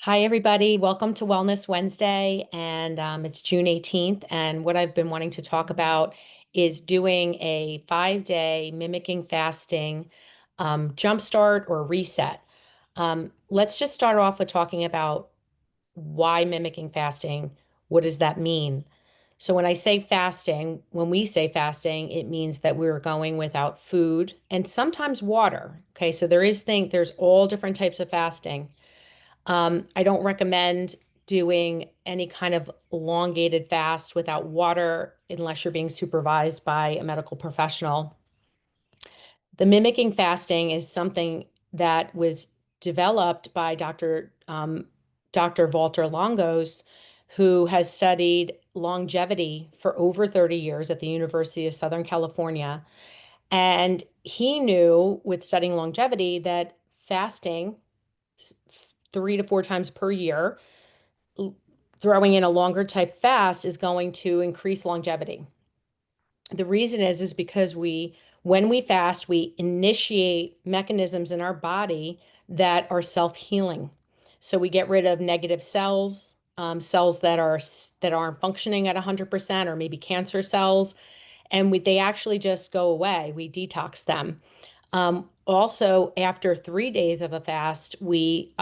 Hi, everybody. Welcome to Wellness Wednesday. And it's June 18th. And what I've been wanting to talk about is doing a 5-day mimicking fasting jumpstart or reset. Let's just start off with talking about why mimicking fasting. What does that mean? So, when I say fasting, when we say fasting, it means that we're going without food and sometimes water. Okay, so there's all different types of fasting. I don't recommend doing any kind of elongated fast without water unless you're being supervised by a medical professional. The mimicking fasting is something that was developed by Dr. Valter Longos, who has studied longevity for over 30 years at the University of Southern California. And he knew with studying longevity that fasting 3 to 4 times per year, throwing in a longer type fast is going to increase longevity. The reason is because when we fast, we initiate mechanisms in our body that are self-healing. So we get rid of negative cells, cells that aren't functioning at 100%, or maybe cancer cells, and they actually just go away. We detox them. Also, after 3 days of a fast, we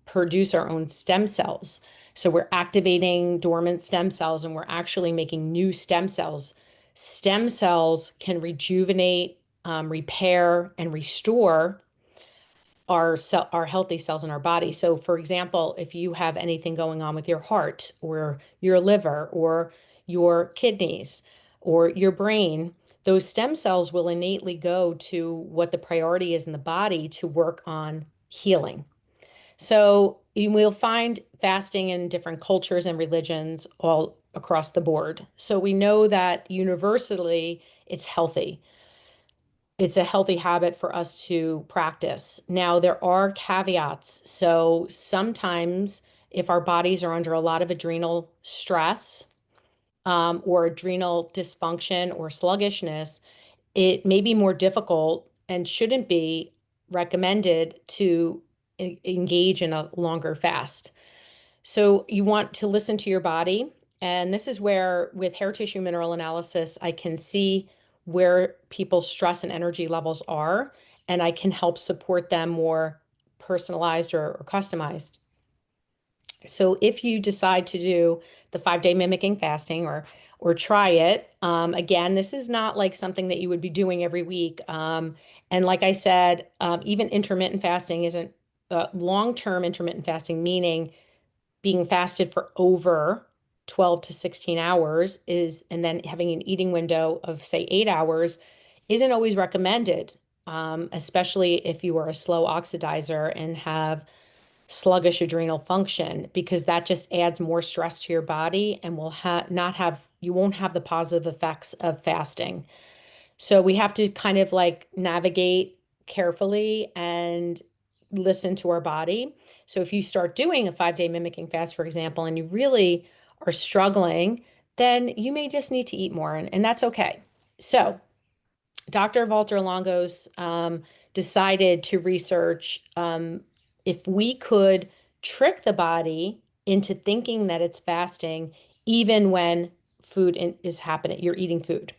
produce our own stem cells. So we're activating dormant stem cells and we're actually making new stem cells. Stem cells can rejuvenate, repair, and restore our healthy cells in our body. So, for example, if you have anything going on with your heart or your liver or your kidneys or your brain, those stem cells will innately go to what the priority is in the body to work on healing. So you will find fasting in different cultures and religions all across the board. So we know that universally it's healthy. It's a healthy habit for us to practice. Now, there are caveats. So sometimes if our bodies are under a lot of adrenal stress, or adrenal dysfunction or sluggishness, it may be more difficult and shouldn't be recommended to engage in a longer fast. So you want to listen to your body. And this is where, with hair tissue mineral analysis, I can see where people's stress and energy levels are, and I can help support them more personalized or customized. So if you decide to do the 5-day mimicking fasting or try it, again, this is not like something that you would be doing every week. And like I said, even intermittent fasting isn't long-term intermittent fasting, meaning being fasted for over 12 to 16 hours and then having an eating window of say 8 hours isn't always recommended, especially if you are a slow oxidizer and have sluggish adrenal function, because that just adds more stress to your body and will not have you won't have the positive effects of fasting. So we have to kind of like navigate carefully and listen to our body. So if you start doing a 5-day mimicking fast, for example, and you really are struggling, then you may just need to eat more, and that's okay. So Dr. Valter Longos decided to research if we could trick the body into thinking that it's fasting, even when is happening, you're eating food.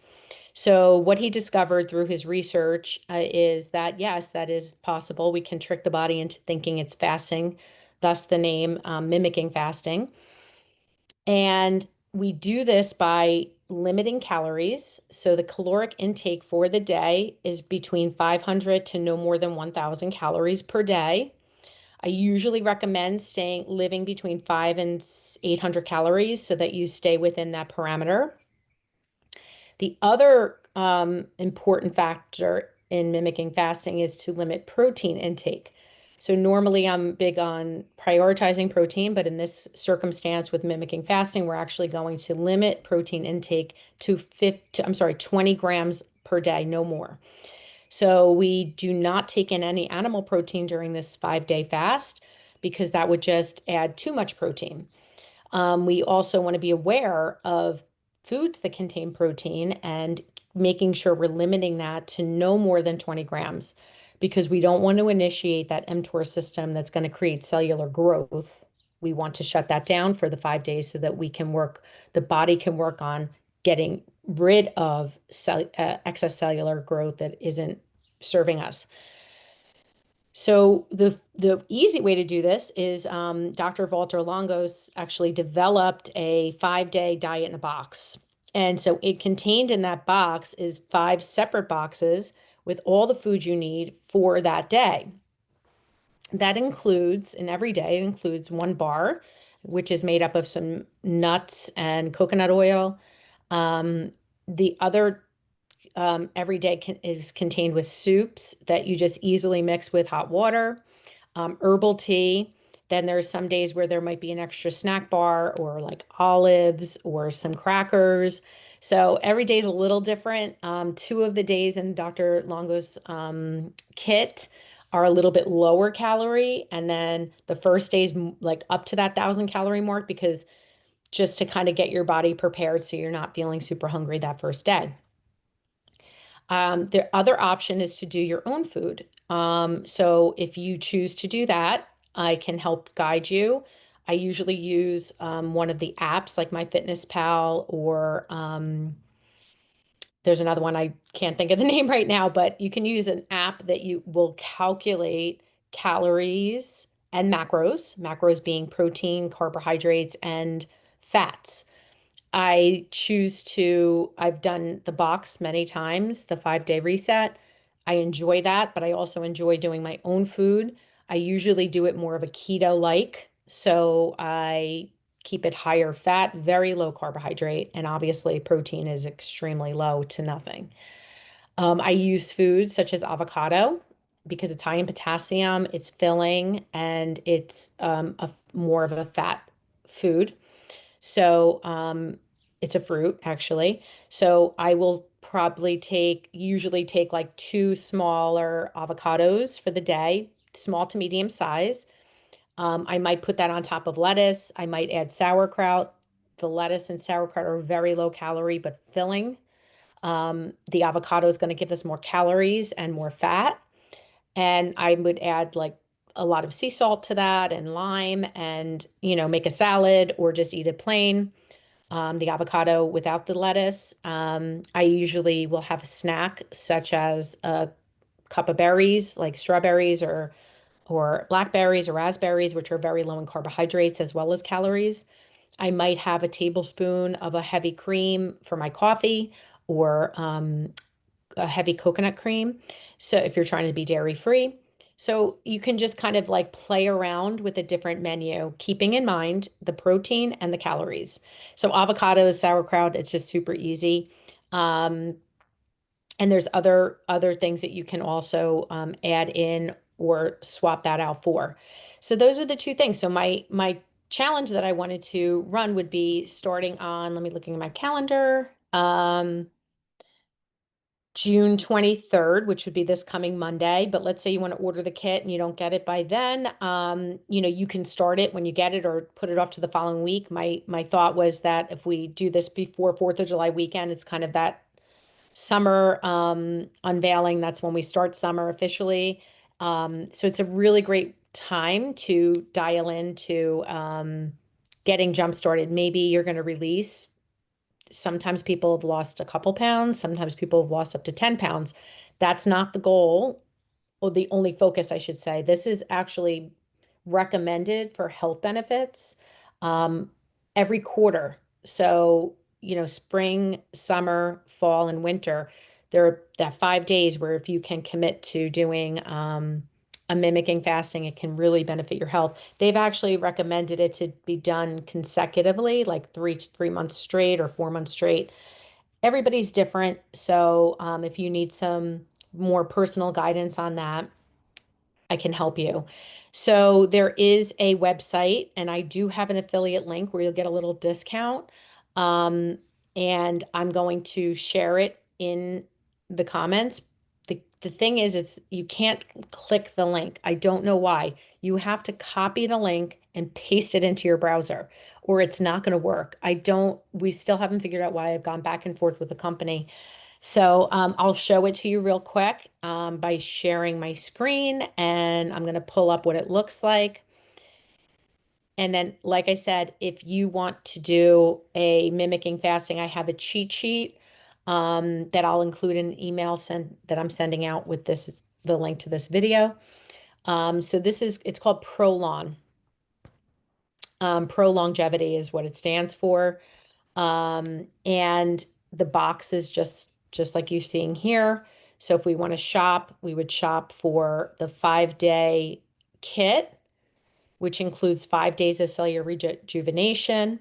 So, what he discovered through his research is that yes, that is possible. We can trick the body into thinking it's fasting, thus the name mimicking fasting. And we do this by limiting calories. So the caloric intake for the day is between 500 to no more than 1,000 calories per day. I usually recommend living between 5 and 800 calories so that you stay within that parameter. The other important factor in mimicking fasting is to limit protein intake. So normally I'm big on prioritizing protein, but in this circumstance with mimicking fasting, we're actually going to limit protein intake to 20 grams per day, no more. So we do not take in any animal protein during this 5-day fast because that would just add too much protein. We also want to be aware of foods that contain protein and making sure we're limiting that to no more than 20 grams. because we don't want to initiate that mTOR system that's going to create cellular growth. We want to shut that down for the 5 days so that the body can work on getting rid of excess cellular growth that isn't serving us. So the easy way to do this is Dr. Valter Longo's actually developed a 5-day diet in a box. And so it contained in that box is 5 separate boxes with all the food you need for that day. That includes, in every day, it includes one bar, which is made up of some nuts and coconut oil. The other every day is contained with soups that you just easily mix with hot water, herbal tea. Then there's some days where there might be an extra snack bar or like olives or some crackers. So every day is a little different. 2 of the days in Dr. Longo's kit are a little bit lower calorie. And then the first day's like up to that 1,000 calorie mark because just to kind of get your body prepared so you're not feeling super hungry that first day. The other option is to do your own food. So if you choose to do that, I can help guide you. I usually use one of the apps like MyFitnessPal or there's another one I can't think of the name right now, but you can use an app that you will calculate calories and macros being protein, carbohydrates, and fats. I've done the box many times, the 5-day reset. I enjoy that, but I also enjoy doing my own food. I usually do it more of a keto-like. So I keep it higher fat, very low carbohydrate, and obviously protein is extremely low to nothing. I use foods such as avocado because it's high in potassium, it's filling, and it's more of a fat food. So, it's a fruit actually. So I will usually take like 2 smaller avocados for the day, small to medium size. I might put that on top of lettuce. I might add sauerkraut. The lettuce and sauerkraut are very low calorie but filling. The avocado is going to give us more calories and more fat. And I would add like a lot of sea salt to that and lime and, make a salad or just eat it plain. The avocado without the lettuce. I usually will have a snack such as a cup of berries, like strawberries or blackberries or raspberries, which are very low in carbohydrates as well as calories. I might have a tablespoon of a heavy cream for my coffee or a heavy coconut cream. So if you're trying to be dairy free. So you can just kind of like play around with a different menu, keeping in mind the protein and the calories. So avocados, sauerkraut, it's just super easy. Um, and there's other things that you can also add in or swap that out for. So those are the two things. So my challenge that I wanted to run would be starting on, let me looking at my calendar. June 23rd, which would be this coming Monday. But let's say you want to order the kit and you don't get it by then. You can start it when you get it or put it off to the following week. My thought was that if we do this before 4th of July weekend, it's kind of that summer unveiling. That's when we start summer officially. So it's a really great time to dial into getting jump started. Maybe you're going to release. Sometimes people have lost a couple pounds, sometimes people have lost up to 10 pounds. That's not the goal, or the only focus, I should say. This is actually recommended for health benefits um, every quarter. So, spring, summer, fall, and winter, there are that 5 days where if you can commit to doing a mimicking fasting, it can really benefit your health. They've actually recommended it to be done consecutively, like 3 months straight or 4 months straight. Everybody's different. So if you need some more personal guidance on that, I can help you. So there is a website, and I do have an affiliate link where you'll get a little discount. Um, and I'm going to share it in the comments. The thing is, it's you can't click the link. I don't know why. You have to copy the link and paste it into your browser, or it's not going to work. We still haven't figured out why. I've gone back and forth with the company. So I'll show it to you real quick by sharing my screen, and I'm going to pull up what it looks like. And then, like I said, if you want to do a mimicking fasting, I have a cheat sheet that I'll include in an email that I'm sending out with the link to this video. So it's called Prolon. Pro longevity is what it stands for. And the box is just like you're seeing here. So if we want to shop, we would shop for the 5-day kit, which includes 5 days of cellular rejuvenation,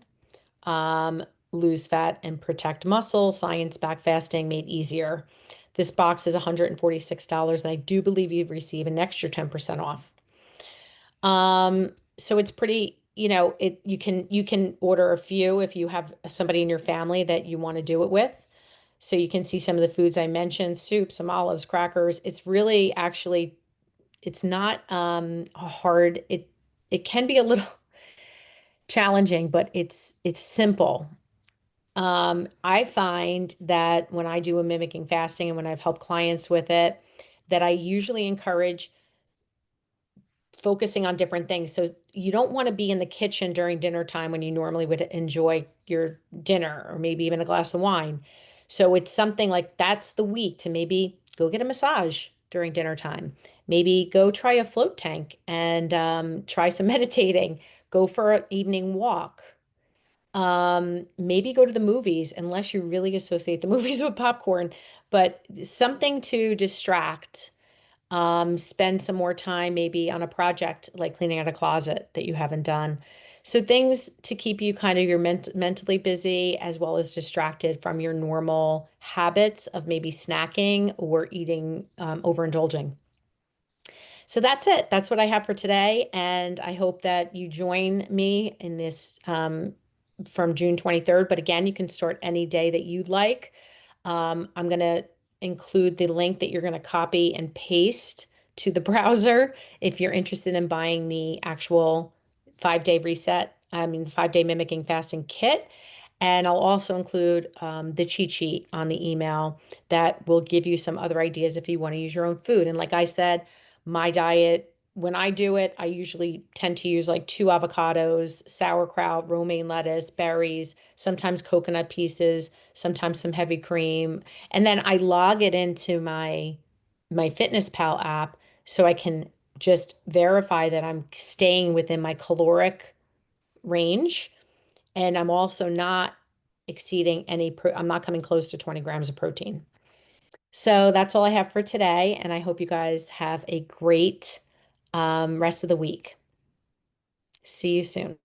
um, lose fat and protect muscle, science-backed fasting made easier. This box is $146, and I do believe you've received an extra 10% off. So it's pretty, you can order a few if you have somebody in your family that you want to do it with. So you can see some of the foods I mentioned, soup, some olives, crackers. It's really actually, it's not hard. It can be a little challenging, but it's simple. I find that when I do a mimicking fasting and when I've helped clients with it, that I usually encourage focusing on different things. So you don't want to be in the kitchen during dinner time when you normally would enjoy your dinner or maybe even a glass of wine. So it's something like that's the week to maybe go get a massage during dinner time. Maybe go try a float tank and try some meditating. Go for an evening walk. Maybe go to the movies, unless you really associate the movies with popcorn, but something to distract. Spend some more time maybe on a project like cleaning out a closet that you haven't done. So things to keep you kind of your mentally busy as well as distracted from your normal habits of maybe snacking or eating, overindulging. So that's it. That's what I have for today. And I hope that you join me in this from June 23rd. But again, you can start any day that you'd like. I'm going to include the link that you're going to copy and paste to the browser if you're interested in buying the actual 5-day reset, I mean, the 5-day mimicking fasting kit. And I'll also include the cheat sheet on the email that will give you some other ideas if you want to use your own food. And like I said, my diet, when I do it, I usually tend to use like 2 avocados, sauerkraut, romaine lettuce, berries, sometimes coconut pieces, sometimes some heavy cream. And then I log it into my Fitness Pal app so I can just verify that I'm staying within my caloric range. And I'm also not exceeding I'm not coming close to 20 grams of protein. So that's all I have for today. And I hope you guys have a great rest of the week. See you soon.